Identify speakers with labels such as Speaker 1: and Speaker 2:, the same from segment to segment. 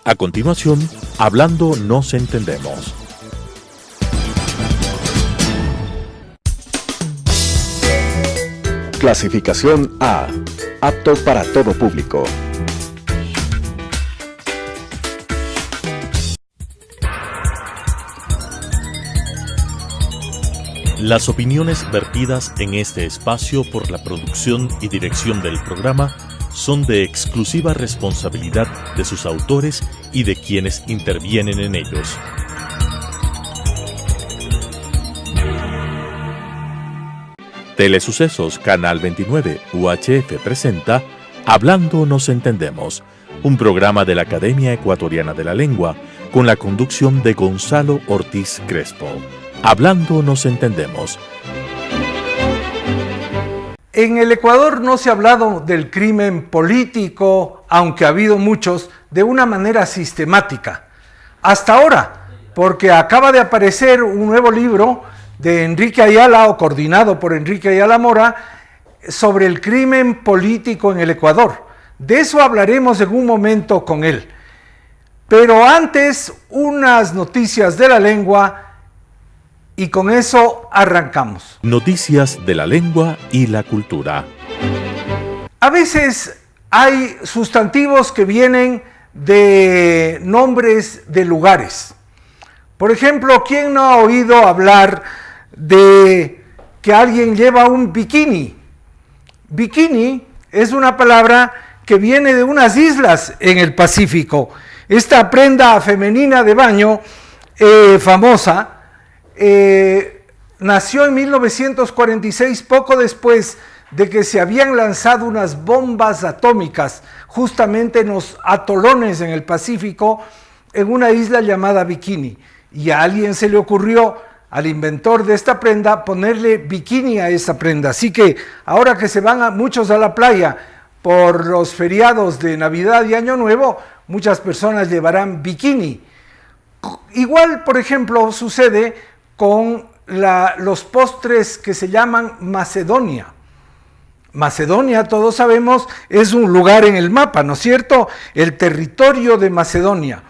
Speaker 1: A continuación, Hablando nos entendemos.
Speaker 2: Clasificación A. Apto para todo público.
Speaker 1: Las opiniones vertidas en este espacio por la producción y dirección del programa son de exclusiva responsabilidad de sus autores y de quienes intervienen en ellos. Telesucesos Canal 29 UHF presenta Hablando nos entendemos, un programa de la Academia Ecuatoriana de la Lengua con la conducción de Gonzalo Ortiz Crespo. Hablando nos entendemos.
Speaker 3: En el Ecuador no se ha hablado del crimen político, aunque ha habido muchos, de una manera sistemática. Hasta ahora, porque acaba de aparecer un nuevo libro de Enrique Ayala, o coordinado por Enrique Ayala Mora, sobre el crimen político en el Ecuador. De eso hablaremos en un momento con él. Pero antes, unas noticias de la lengua, y con eso arrancamos.
Speaker 1: Noticias de la lengua y la cultura.
Speaker 3: A veces hay sustantivos que vienen de nombres de lugares. Por ejemplo, ¿quién no ha oído hablar de que alguien lleva un bikini? Bikini es una palabra que viene de unas islas en el Pacífico. Esta prenda femenina de baño famosa nació en 1946, poco después de que se habían lanzado unas bombas atómicas justamente en los atolones en el Pacífico, en una isla llamada Bikini. Y a alguien se le ocurrió, al inventor de esta prenda, ponerle bikini a esa prenda. Así que ahora que se van muchos a la playa por los feriados de Navidad y Año Nuevo, muchas personas llevarán bikini. Igual, por ejemplo, sucede con los postres que se llaman Macedonia. Macedonia, todos sabemos, es un lugar en el mapa, ¿no es cierto? El territorio de Macedonia.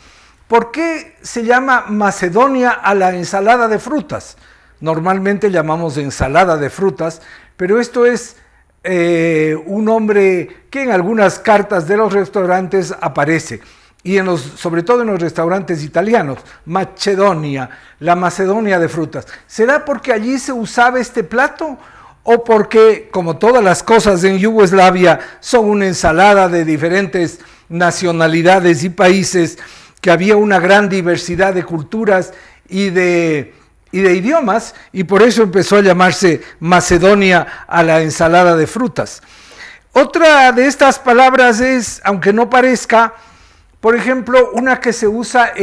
Speaker 3: ¿Por qué se llama Macedonia a la ensalada de frutas? Normalmente llamamos ensalada de frutas, pero esto es un nombre que en algunas cartas de los restaurantes aparece. Y sobre todo en los restaurantes italianos, Macedonia, la Macedonia de frutas. ¿Será porque allí se usaba este plato? ¿O porque, como todas las cosas en Yugoslavia, son una ensalada de diferentes nacionalidades y países, que había una gran diversidad de culturas y de idiomas, y por eso empezó a llamarse Macedonia a la ensalada de frutas? Otra de estas palabras es, aunque no parezca, por ejemplo, una que se usa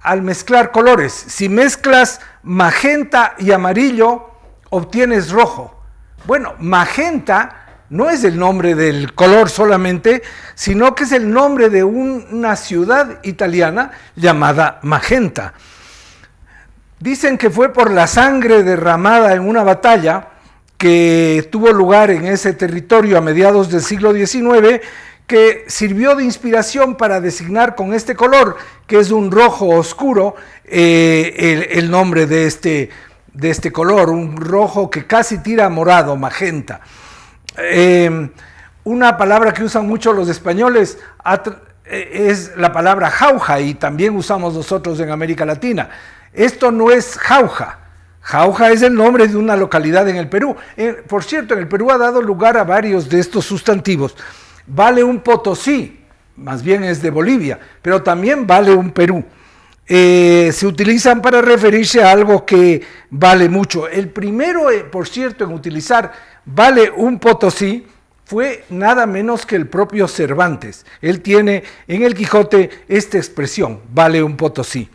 Speaker 3: al mezclar colores. Si mezclas magenta y amarillo, obtienes rojo. Bueno, magenta no es el nombre del color solamente, sino que es el nombre de una ciudad italiana llamada Magenta. Dicen que fue por la sangre derramada en una batalla que tuvo lugar en ese territorio a mediados del siglo XIX, que sirvió de inspiración para designar con este color, que es un rojo oscuro, el nombre de este color, un rojo que casi tira a morado, magenta. Una palabra que usan mucho los españoles es la palabra jauja, y también usamos nosotros en América Latina. Esto no es jauja. Jauja es el nombre de una localidad en el Perú. Por cierto, en el Perú ha dado lugar a varios de estos sustantivos. Vale un Potosí, más bien es de Bolivia, pero también vale un Perú. Se utilizan para referirse a algo que vale mucho. El primero, por cierto, en utilizar vale un Potosí fue nada menos que el propio Cervantes. Él tiene en el Quijote esta expresión, vale un Potosí.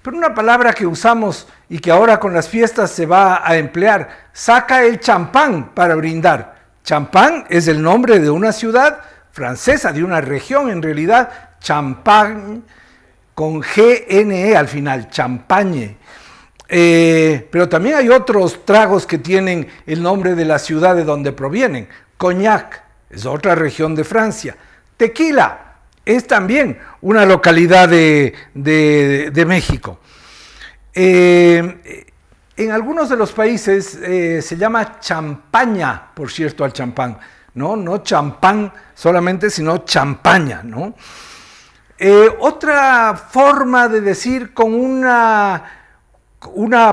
Speaker 3: Pero una palabra que usamos y que ahora con las fiestas se va a emplear, saca el champán para brindar. Champán es el nombre de una ciudad francesa, de una región en realidad, Champagne, con GNE al final, Champagne. Pero también hay otros tragos que tienen el nombre de la ciudad de donde provienen. Cognac es otra región de Francia. Tequila es también una localidad de México. En algunos de los países se llama champaña, por cierto, al champán, no champán solamente, sino champaña, ¿no? Otra forma de decir con una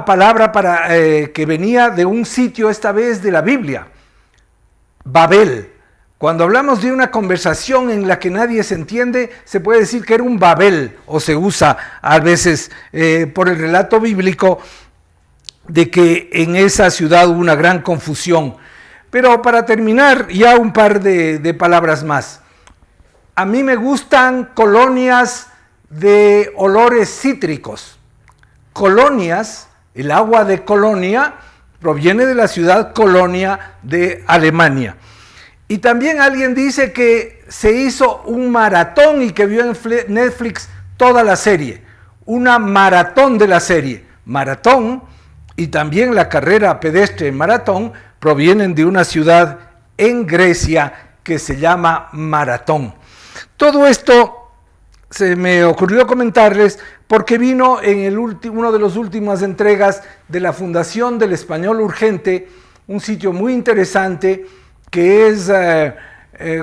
Speaker 3: palabra que venía de un sitio, esta vez de la Biblia, Babel. Cuando hablamos de una conversación en la que nadie se entiende, se puede decir que era un Babel, o se usa a veces por el relato bíblico de que en esa ciudad hubo una gran confusión. Pero para terminar, ya un par de palabras más. A mí me gustan colonias de olores cítricos. Colonias, el agua de Colonia proviene de la ciudad Colonia de Alemania. Y también alguien dice que se hizo un maratón y que vio en Netflix toda la serie. Una maratón de la serie. Maratón y también la carrera pedestre maratón provienen de una ciudad en Grecia que se llama Maratón. Todo esto se me ocurrió comentarles porque vino en una de las últimas entregas de la Fundación del Español Urgente, un sitio muy interesante que es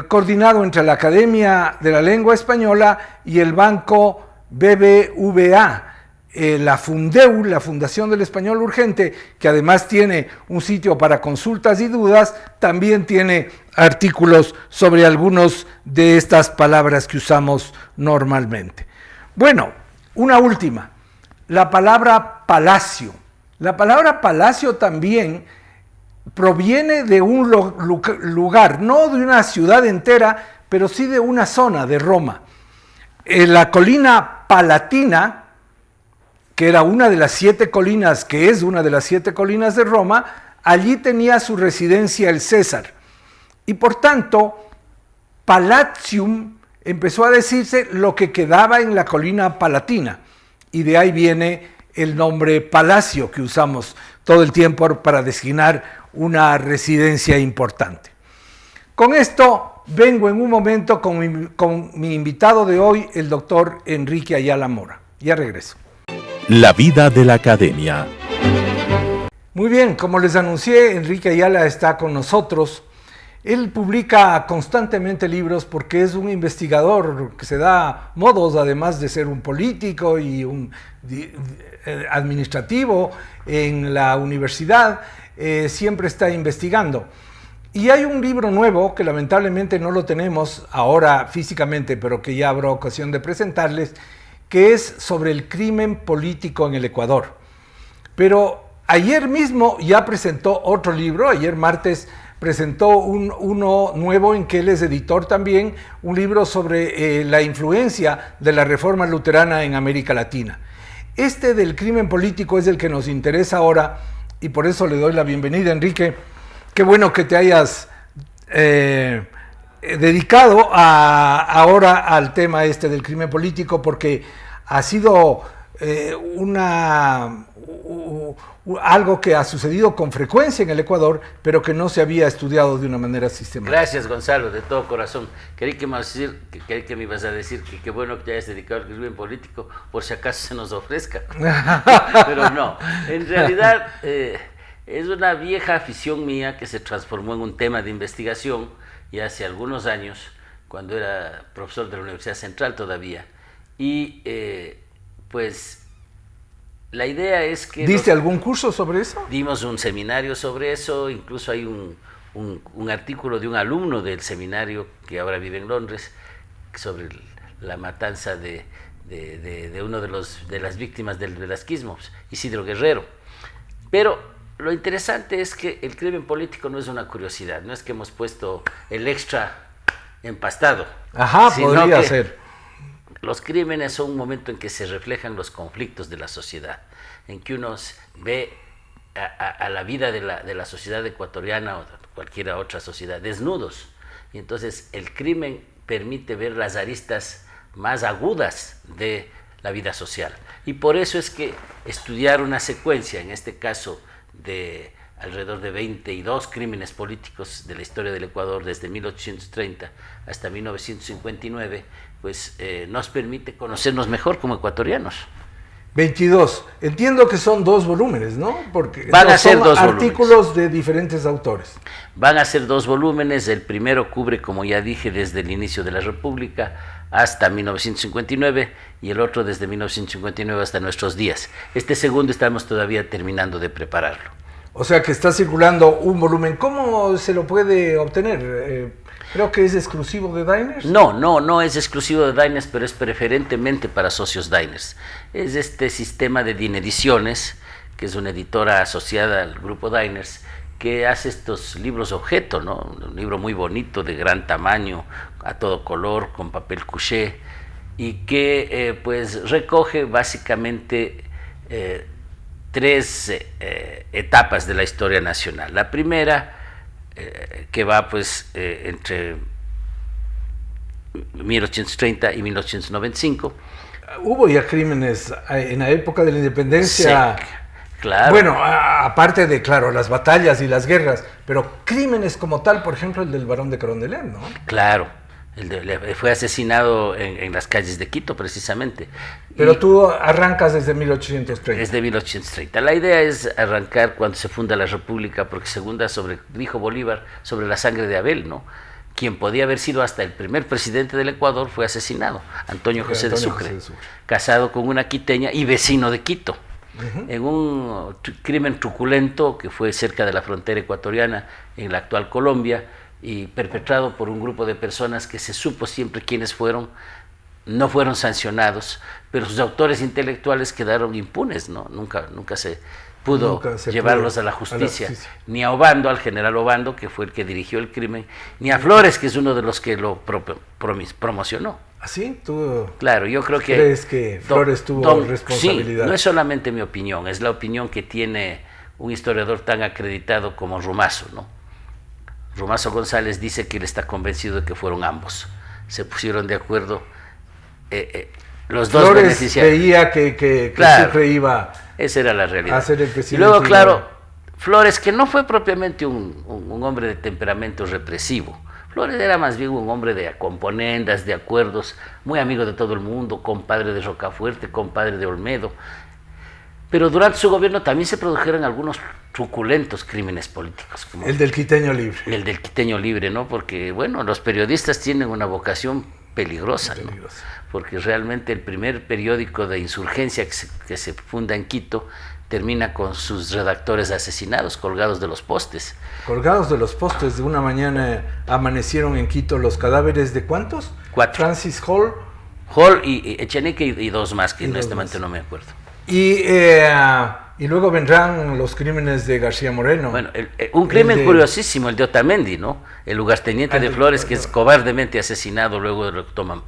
Speaker 3: coordinado entre la Academia de la Lengua Española y el Banco BBVA, la Fundeu, la Fundación del Español Urgente, que además tiene un sitio para consultas y dudas, también tiene artículos sobre algunos de estas palabras que usamos normalmente. Bueno, una última, la palabra palacio. La palabra palacio también proviene de un lugar, no de una ciudad entera, pero sí de una zona de Roma. La colina Palatina, que era una de las 7 colinas, que es una de las 7 colinas de Roma, allí tenía su residencia el César. Y por tanto, Palatium empezó a decirse lo que quedaba en la colina Palatina. Y de ahí viene el nombre palacio que usamos todo el tiempo para designar una residencia importante. Con esto vengo en un momento con mi invitado de hoy, el doctor Enrique Ayala Mora. Ya regreso.
Speaker 1: La vida de la academia.
Speaker 3: Muy bien, como les anuncié, Enrique Ayala está con nosotros. Él publica constantemente libros porque es un investigador que se da modos, además de ser un político y un administrativo en la universidad, siempre está investigando. Y hay un libro nuevo que lamentablemente no lo tenemos ahora físicamente, pero que ya habrá ocasión de presentarles, que es sobre el crimen político en el Ecuador. Pero ayer mismo ya presentó otro libro, ayer martes presentó uno nuevo en que él es editor también, un libro sobre la influencia de la Reforma Luterana en América Latina. Este del crimen político es el que nos interesa ahora y por eso le doy la bienvenida, Enrique. Qué bueno que te hayas dedicado ahora al tema este del crimen político, porque ha sido algo que ha sucedido con frecuencia en el Ecuador, pero que no se había estudiado de una manera sistemática.
Speaker 4: Gracias, Gonzalo, de todo corazón. Creí que me ibas a decir que qué bueno que te hayas dedicado al crimen político, por si acaso se nos ofrezca. Pero no, en realidad es una vieja afición mía que se transformó en un tema de investigación ya hace algunos años, cuando era profesor de la Universidad Central todavía. Y pues la idea es que...
Speaker 3: ¿Diste algún curso sobre eso?
Speaker 4: Dimos un seminario sobre eso, incluso hay un artículo de un alumno del seminario que ahora vive en Londres sobre la matanza de uno de las víctimas del velasquismo, Isidro Guerrero. Pero lo interesante es que el crimen político no es una curiosidad, no es que hemos puesto el extra empastado.
Speaker 3: Ajá, podría ser.
Speaker 4: Los crímenes son un momento en que se reflejan los conflictos de la sociedad, en que uno ve a la vida de la sociedad ecuatoriana o cualquier otra sociedad desnudos. Y entonces el crimen permite ver las aristas más agudas de la vida social. Y por eso es que estudiar una secuencia, en este caso de alrededor de 22 crímenes políticos de la historia del Ecuador desde 1830 hasta 1959, pues nos permite conocernos mejor como ecuatorianos.
Speaker 3: 22. Entiendo que son 2 volúmenes, ¿no? Porque
Speaker 4: van a ser
Speaker 3: son
Speaker 4: 2
Speaker 3: artículos
Speaker 4: volúmenes.
Speaker 3: De diferentes autores.
Speaker 4: Van a ser 2 volúmenes. El primero cubre, como ya dije, desde el inicio de la República hasta 1959 y el otro desde 1959 hasta nuestros días. Este segundo estamos todavía terminando de prepararlo.
Speaker 3: O sea que está circulando un volumen. ¿Cómo se lo puede obtener? Creo que es exclusivo de Diners.
Speaker 4: No es exclusivo de Diners, pero es preferentemente para socios Diners. Es este sistema de Dinediciones, que es una editora asociada al grupo Diners, que hace estos libros objeto, ¿no? Un libro muy bonito, de gran tamaño, a todo color, con papel couché, y que pues recoge básicamente 3 etapas de la historia nacional. La primera, que va pues entre 1830 y 1895.
Speaker 3: Hubo ya crímenes en la época de la independencia.
Speaker 4: Sí, claro.
Speaker 3: Bueno, aparte de, claro, las batallas y las guerras, pero crímenes como tal, por ejemplo, el del Barón de Carondelet, ¿no?
Speaker 4: Claro, fue asesinado en las calles de Quito, precisamente.
Speaker 3: Pero tú arrancas desde 1830.
Speaker 4: Desde 1830. La idea es arrancar cuando se funda la República, porque dijo Bolívar, sobre la sangre de Abel, ¿no? Quien podía haber sido hasta el primer presidente del Ecuador fue asesinado, Antonio José de Sucre, casado con una quiteña y vecino de Quito. En un crimen truculento que fue cerca de la frontera ecuatoriana, en la actual Colombia, y perpetrado por un grupo de personas que se supo siempre quiénes fueron, no fueron sancionados, pero sus autores intelectuales quedaron impunes, ¿no? Nunca se pudo llevarlos a la justicia, ni a Obando, al general Obando, que fue el que dirigió el crimen, ni a Flores, que es uno de los que lo promocionó.
Speaker 3: ¿Así? ¿Tú
Speaker 4: claro, yo creo que...
Speaker 3: ¿Crees que Flores tuvo responsabilidad?
Speaker 4: Sí, no es solamente mi opinión, es la opinión que tiene un historiador tan acreditado como Rumazo, ¿no? Rumazo González dice que él está convencido de que fueron ambos. Se pusieron de acuerdo, los dos
Speaker 3: Flores
Speaker 4: beneficiarios.
Speaker 3: Veía que
Speaker 4: claro,
Speaker 3: Sucre iba
Speaker 4: esa era la realidad.
Speaker 3: a ser el presidente.
Speaker 4: Y luego, claro, Flores, que no fue propiamente un hombre de temperamento represivo. Flores era más bien un hombre de componendas, de acuerdos, muy amigo de todo el mundo, compadre de Rocafuerte, compadre de Olmedo. Pero durante su gobierno también se produjeron algunos truculentos crímenes políticos. Como
Speaker 3: el del Quiteño Libre.
Speaker 4: El del Quiteño Libre, ¿no? Porque, bueno, los periodistas tienen una vocación peligrosa, ¿no? Porque realmente el primer periódico de insurgencia que se funda en Quito termina con sus redactores asesinados, colgados de los postes.
Speaker 3: Colgados de los postes. De una mañana amanecieron en Quito los cadáveres de ¿cuántos?
Speaker 4: 4.
Speaker 3: Francis Hall.
Speaker 4: Hall y Echenique y 2 más, que honestamente no me acuerdo.
Speaker 3: Y luego vendrán los crímenes de García Moreno.
Speaker 4: Bueno, un crimen curiosísimo, el de Otamendi, ¿no? El lugarteniente de Flores, que es cobardemente asesinado, luego lo toman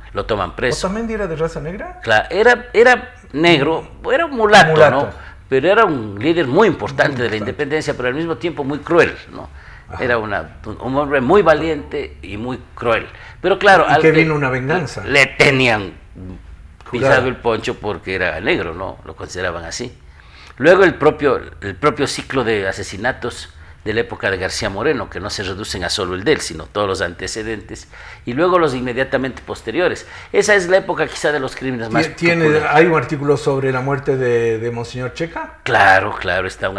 Speaker 4: preso.
Speaker 3: ¿Otamendi era de raza negra?
Speaker 4: Claro, era negro, era un mulato, ¿no? Pero era un líder muy importante de la independencia, pero al mismo tiempo muy cruel, ¿no? Ajá. Era un hombre muy valiente y muy cruel. Pero claro,
Speaker 3: y que vino una venganza.
Speaker 4: Le tenían pisado el poncho porque era negro, ¿no? Lo consideraban así. Luego el propio ciclo de asesinatos de la época de García Moreno, que no se reducen a solo el de él, sino todos los antecedentes, y luego los inmediatamente posteriores. Esa es la época quizá de los crímenes más...
Speaker 3: ¿Hay un artículo sobre la muerte de Monseñor Checa?
Speaker 4: Claro, está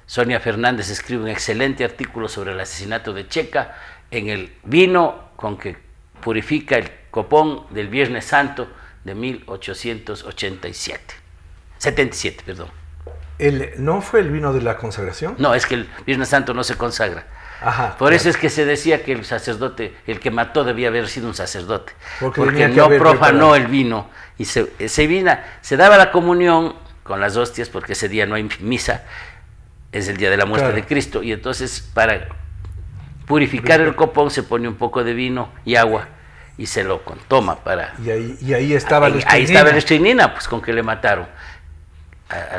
Speaker 4: Sonia Fernández escribe un excelente artículo sobre el asesinato de Checa en el vino con que purifica el copón del Viernes Santo de 1877, perdón.
Speaker 3: ¿No fue el vino de la consagración?
Speaker 4: No, es que el Viernes Santo no se consagra.
Speaker 3: Ajá,
Speaker 4: Por eso es que se decía que el sacerdote, el que mató, debía haber sido un sacerdote. Porque
Speaker 3: no
Speaker 4: profanó el vino. Y se daba la comunión con las hostias, porque ese día no hay misa, es el día de la muerte de Cristo. Y entonces, para purificar el copón, se pone un poco de vino y agua y se lo toma para...
Speaker 3: Y ahí estaba la estrinina.
Speaker 4: Ahí estaba la estrinina, pues con que le mataron.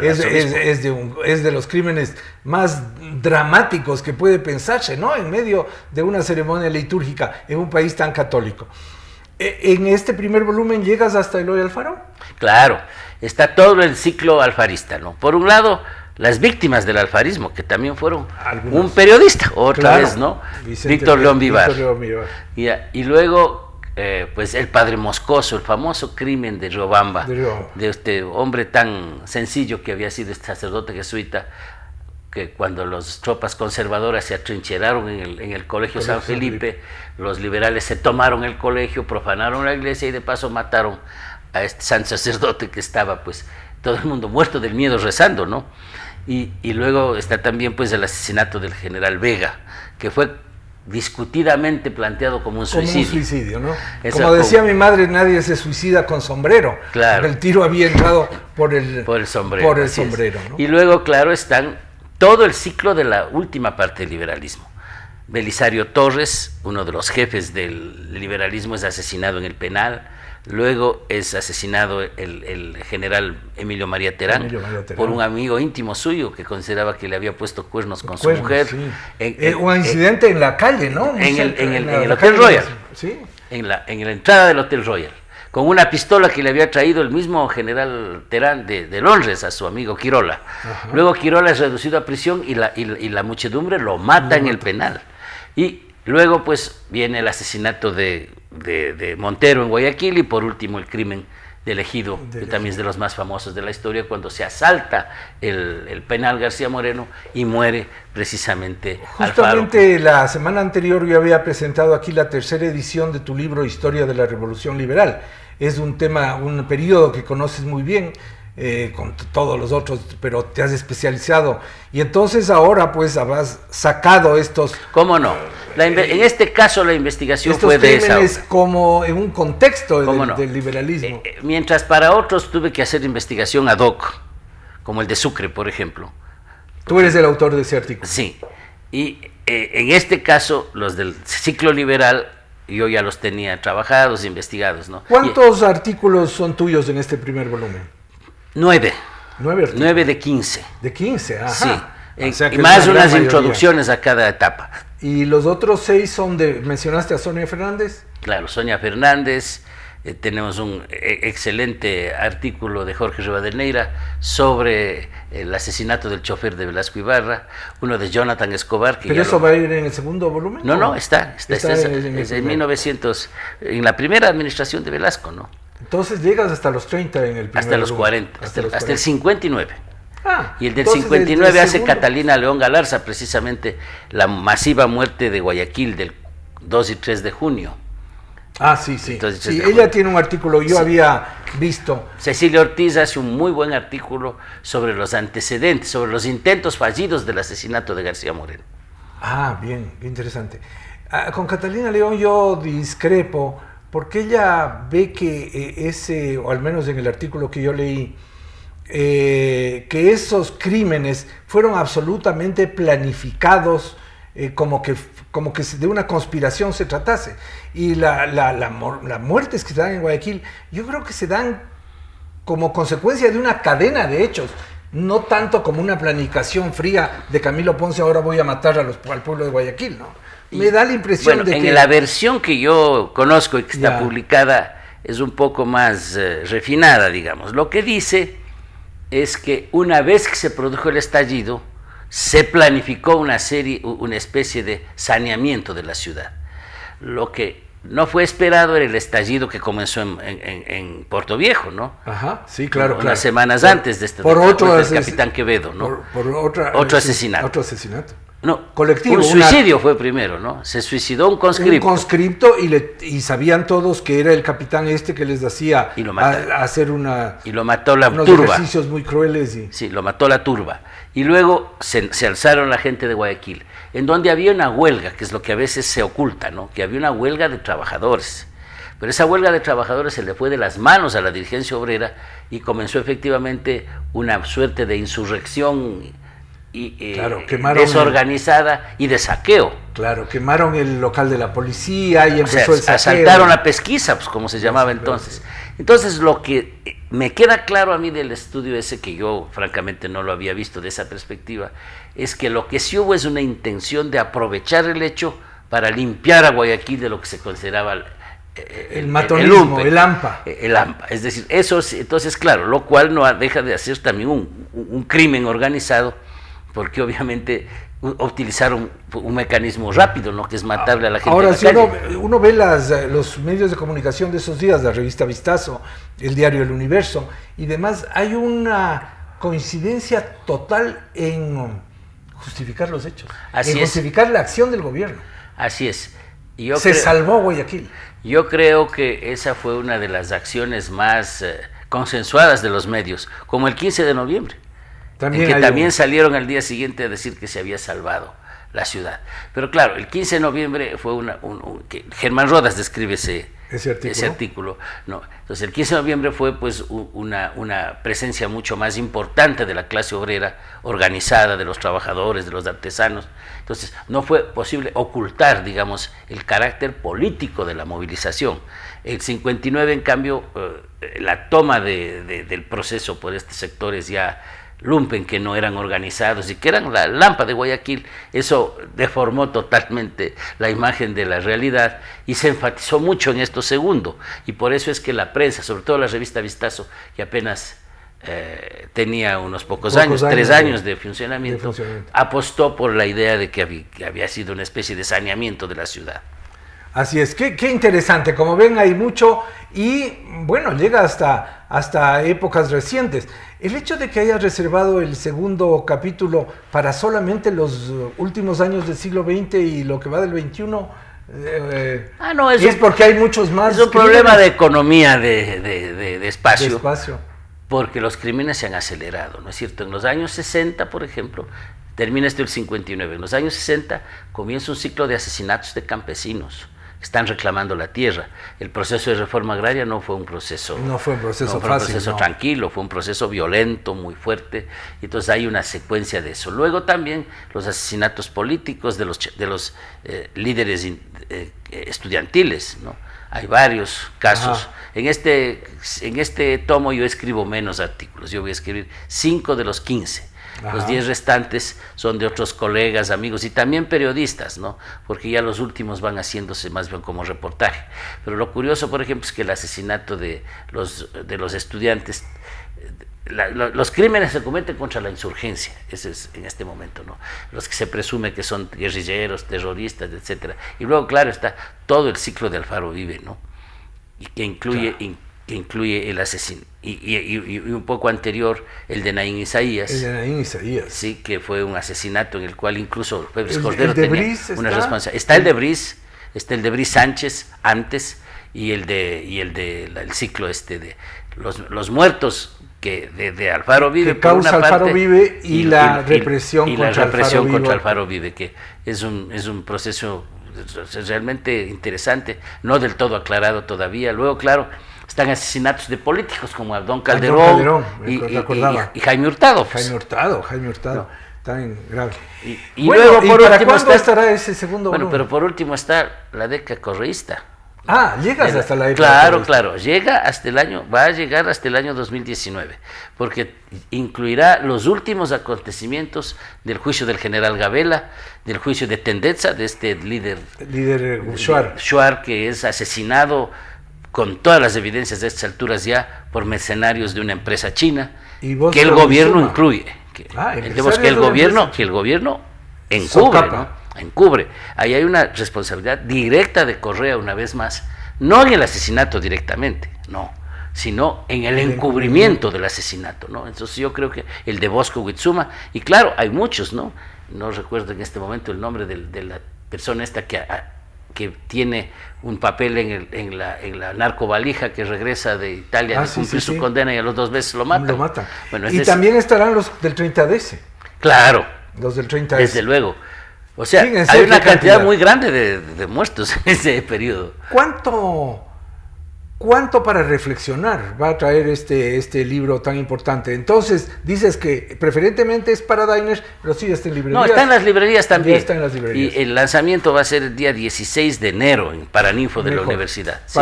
Speaker 3: Es de los crímenes más dramáticos que puede pensarse, ¿no? En medio de una ceremonia litúrgica en un país tan católico. ¿En este primer volumen llegas hasta Eloy Alfaro?
Speaker 4: Claro, está todo el ciclo alfarista, ¿no? Por un lado, las víctimas del alfarismo, que también fueron un periodista, otra vez, ¿no? Víctor León Vivar. Y luego pues el padre Moscoso, el famoso crimen de Riobamba, de este hombre tan sencillo que había sido este sacerdote jesuita, que cuando las tropas conservadoras se atrincheraron en el colegio San Felipe, los liberales se tomaron el colegio, profanaron la iglesia y de paso mataron a este santo sacerdote que estaba pues todo el mundo muerto del miedo rezando, ¿no? Y luego está también pues el asesinato del general Vega, que fue discutidamente planteado como un suicidio.
Speaker 3: Como un suicidio, ¿no? Como decía mi madre, nadie se suicida con sombrero.
Speaker 4: Claro.
Speaker 3: El tiro había entrado por el sombrero. Por el sombrero, ¿no?
Speaker 4: Y luego, claro, están todo el ciclo de la última parte del liberalismo. Belisario Torres, uno de los jefes del liberalismo, es asesinado en el penal. Luego es asesinado el general Emilio María Terán por un amigo íntimo suyo que consideraba que le había puesto cuernos con su mujer.
Speaker 3: Sí. Un incidente en la calle, ¿no?
Speaker 4: En el Hotel Royal. Sí. En la entrada del Hotel Royal. Con una pistola que le había traído el mismo general Terán de Londres a su amigo Quirola. Ajá. Luego Quirola es reducido a prisión y la muchedumbre lo mata en el penal. Y luego pues viene el asesinato de Montero en Guayaquil y por último el crimen del Ejido, que también es de los más famosos de la historia, cuando se asalta el penal García Moreno y muere precisamente
Speaker 3: Justamente la semana anterior yo había presentado aquí la tercera edición de tu libro Historia de la Revolución Liberal. Es un tema, un periodo que conoces muy bien, con todos los otros, pero te has especializado. Y entonces ahora pues habrás sacado estos...
Speaker 4: ¿Cómo no? En este caso la investigación fue de esa.
Speaker 3: Estos crímenes como en un contexto del liberalismo.
Speaker 4: Mientras para otros tuve que hacer investigación ad hoc, como el de Sucre, por ejemplo.
Speaker 3: Tú eres el autor de ese artículo.
Speaker 4: Sí. Y en este caso, los del ciclo liberal, yo ya los tenía trabajados, investigados, ¿no?
Speaker 3: ¿Cuántos artículos son tuyos en este primer volumen?
Speaker 4: 9.
Speaker 3: 9 artículos.
Speaker 4: 9 de 15.
Speaker 3: De 15, ajá.
Speaker 4: Sí.
Speaker 3: O sea que
Speaker 4: y más unas introducciones a cada etapa.
Speaker 3: ¿Y los otros 6 son mencionaste a Sonia Fernández?
Speaker 4: Claro, Sonia Fernández. Tenemos un excelente artículo de Jorge Rivadeneira sobre el asesinato del chofer de Velasco Ibarra, uno de Jonathan Escobar.
Speaker 3: ¿Pero eso va a ir en el segundo volumen?
Speaker 4: No, está en 1900, en la primera administración de Velasco, ¿no?
Speaker 3: Entonces llegas hasta los 30 en el primer
Speaker 4: Hasta los 40, hasta el 59. Y el del
Speaker 3: entonces
Speaker 4: 59 hace Catalina León Galarza, precisamente la masiva muerte de Guayaquil del 2 y 3 de junio.
Speaker 3: Sí. Sí, ella tiene un artículo, yo había visto.
Speaker 4: Cecilia Ortiz hace un muy buen artículo sobre los antecedentes, sobre los intentos fallidos del asesinato de García Moreno.
Speaker 3: Bien interesante. Con Catalina León yo discrepo, porque ella ve que o al menos en el artículo que yo leí, que esos crímenes fueron absolutamente planificados, como que de una conspiración se tratase. Y las muertes que se dan en Guayaquil, yo creo que se dan como consecuencia de una cadena de hechos, no tanto como una planificación fría de Camilo Ponce, ahora voy a matar al pueblo de Guayaquil, ¿no? Me da la impresión de que...
Speaker 4: en la versión que yo conozco y que está publicada es un poco más refinada, digamos. Lo que dice es que una vez que se produjo el estallido, se planificó una especie de saneamiento de la ciudad. Lo que no fue esperado era el estallido que comenzó en Puerto Viejo, ¿no?
Speaker 3: Ajá, sí, claro.
Speaker 4: Unas semanas antes de
Speaker 3: por otro
Speaker 4: del capitán Quevedo, ¿no?
Speaker 3: Por
Speaker 4: otro asesinato.
Speaker 3: Otro asesinato.
Speaker 4: No,
Speaker 3: colectivo.
Speaker 4: Un suicidio fue primero, ¿no? Se suicidó un conscripto.
Speaker 3: Un conscripto y sabían todos que era el capitán que les hacía hacer
Speaker 4: y lo mató la
Speaker 3: unos
Speaker 4: turba.
Speaker 3: Ejercicios muy crueles.
Speaker 4: Sí, lo mató la turba. Y luego se alzaron la gente de Guayaquil, en donde había una huelga, que es lo que a veces se oculta, ¿no? Que había una huelga de trabajadores. Pero esa huelga de trabajadores se le fue de las manos a la dirigencia obrera y comenzó efectivamente una suerte de insurrección desorganizada y de saqueo.
Speaker 3: Claro, quemaron el local de la policía y empezó el saqueo.
Speaker 4: Asaltaron la pesquisa, pues como se llamaba entonces. Entonces lo que me queda claro a mí del estudio ese, que yo francamente no lo había visto de esa perspectiva, es que lo que sí hubo es una intención de aprovechar el hecho para limpiar a Guayaquil de lo que se consideraba
Speaker 3: el matonismo, el AMPA.
Speaker 4: El AMPA, es decir, eso, entonces claro, lo cual no deja de hacer también un crimen organizado, porque obviamente utilizar un mecanismo rápido, ¿no? Que es matarle a la gente.
Speaker 3: Ahora,
Speaker 4: en la
Speaker 3: si uno ve los medios de comunicación de esos días, la revista Vistazo, el diario El Universo y demás, hay una coincidencia total en justificar los hechos, en justificar la acción del gobierno.
Speaker 4: Así es.
Speaker 3: Salvó Guayaquil.
Speaker 4: Yo creo que esa fue una de las acciones más consensuadas de los medios, como el 15 de noviembre. También salieron al día siguiente a decir que se había salvado la ciudad. Pero claro, el 15 de noviembre fue que Germán Rodas describe ese artículo. No. Entonces el 15 de noviembre fue pues una presencia mucho más importante de la clase obrera organizada, de los trabajadores, de los artesanos. Entonces no fue posible ocultar, digamos, el carácter político de la movilización. El 59, en cambio, la toma del proceso por estos sectores ya lumpen, que no eran organizados y que eran la lampa de Guayaquil, eso deformó totalmente la imagen de la realidad y se enfatizó mucho en esto segundo, y por eso es que la prensa, sobre todo la revista Vistazo, que apenas tenía unos pocos años, 3 años de funcionamiento, apostó por la idea de que había sido una especie de saneamiento de la ciudad.
Speaker 3: Así es, qué interesante. Como ven, hay mucho y, bueno, llega hasta épocas recientes. El hecho de que haya reservado el segundo capítulo para solamente los últimos años del siglo XX y lo que va del XXI, es porque hay muchos más.
Speaker 4: Es un problema de economía, de espacio. Porque los crímenes se han acelerado, ¿no es cierto? En los años 60, por ejemplo, termina esto el 59, en los años 60 comienza un ciclo de asesinatos de campesinos. Están reclamando la tierra. El proceso de reforma agraria no fue un proceso fácil, tranquilo, fue un proceso violento, muy fuerte, y entonces hay una secuencia de eso. Luego también los asesinatos políticos de los líderes estudiantiles, ¿no? Hay varios casos. En este tomo yo escribo menos artículos, yo voy a escribir 5 de los 15. Los 10 restantes son de otros colegas, amigos y también periodistas, ¿no? Porque ya los últimos van haciéndose más bien como reportaje. Pero lo curioso, por ejemplo, es que el asesinato de los estudiantes, los crímenes se cometen contra la insurgencia, ese es en este momento, ¿no? Los que se presume que son guerrilleros, terroristas, etcétera. Y luego, claro, está todo el ciclo de Alfaro Vive, ¿no? Y que incluye el asesino, y un poco anterior el de Naín Isaías. Sí, que fue un asesinato en el cual incluso Pérez Cordero tenía una responsabilidad. Está el de Briz Sánchez antes, y el ciclo de los muertos que de Alfaro Vive,
Speaker 3: que causa por una Alfaro parte, Vive y la represión
Speaker 4: contra Alfaro Vive, que es un proceso realmente interesante, no del todo aclarado todavía. Luego, claro, están asesinatos de políticos como Abdón Calderón y Jaime Hurtado.
Speaker 3: Jaime Hurtado, tan grave.
Speaker 4: Y luego, por
Speaker 3: ¿para
Speaker 4: último,
Speaker 3: cuándo estará ese segundo volumen?
Speaker 4: Pero por último está la década correísta.
Speaker 3: Llegas hasta la época.
Speaker 4: Claro, va a llegar hasta el año 2019, porque incluirá los últimos acontecimientos del juicio del general Gabela, del juicio de Tendetza, de este líder Shuar, que es asesinado con todas las evidencias de estas alturas ya por mercenarios de una empresa china, que el gobierno incluye. Que el gobierno encubre, ¿no? Encubre. Ahí hay una responsabilidad directa de Correa, una vez más, no en el asesinato directamente, no, sino en el encubrimiento del asesinato, ¿no? Entonces yo creo que el de Bosco Huitzuma, y claro, hay muchos, ¿no? No recuerdo en este momento el nombre de la persona esta que tiene un papel en la narcovalija, que regresa de Italia de cumplir su condena, y a los 2 meses lo matan. Bueno,
Speaker 3: y también estarán los del 30DS.
Speaker 4: Claro.
Speaker 3: Los del 30DS.
Speaker 4: Desde luego. O sea, hay una cantidad muy grande de muertos en ese periodo.
Speaker 3: ¿Cuánto para reflexionar va a traer este libro tan importante? Entonces, dices que preferentemente es para Diners, pero sí está en librerías.
Speaker 4: No, está en las librerías también.
Speaker 3: Ya está en las librerías.
Speaker 4: Y el lanzamiento va a ser el día 16 de enero en Paraninfo de la universidad. Sí,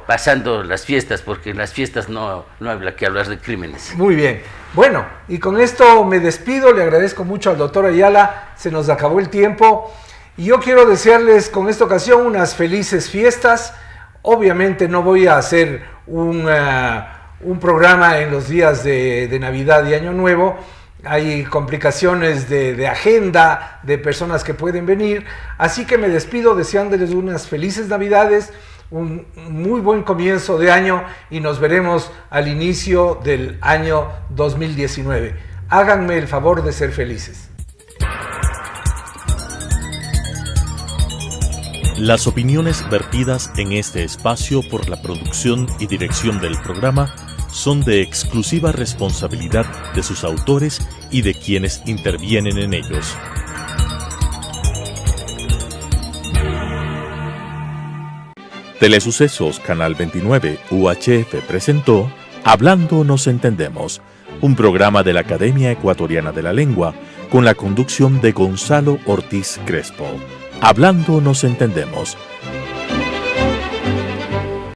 Speaker 4: pasando las fiestas, porque en las fiestas no hay que hablar de crímenes.
Speaker 3: Muy bien. Bueno, y con esto me despido, le agradezco mucho al doctor Ayala, se nos acabó el tiempo, y yo quiero desearles con esta ocasión unas felices fiestas. Obviamente no voy a hacer un programa en los días de Navidad y Año Nuevo, hay complicaciones de agenda, de personas que pueden venir, así que me despido deseándoles unas felices Navidades, un muy buen comienzo de año y nos veremos al inicio del año 2019. Háganme el favor de ser felices.
Speaker 1: Las opiniones vertidas en este espacio por la producción y dirección del programa son de exclusiva responsabilidad de sus autores y de quienes intervienen en ellos. Telesucesos Canal 29 UHF presentó Hablando nos entendemos, un programa de la Academia Ecuatoriana de la Lengua con la conducción de Gonzalo Ortiz Crespo. Hablando nos entendemos,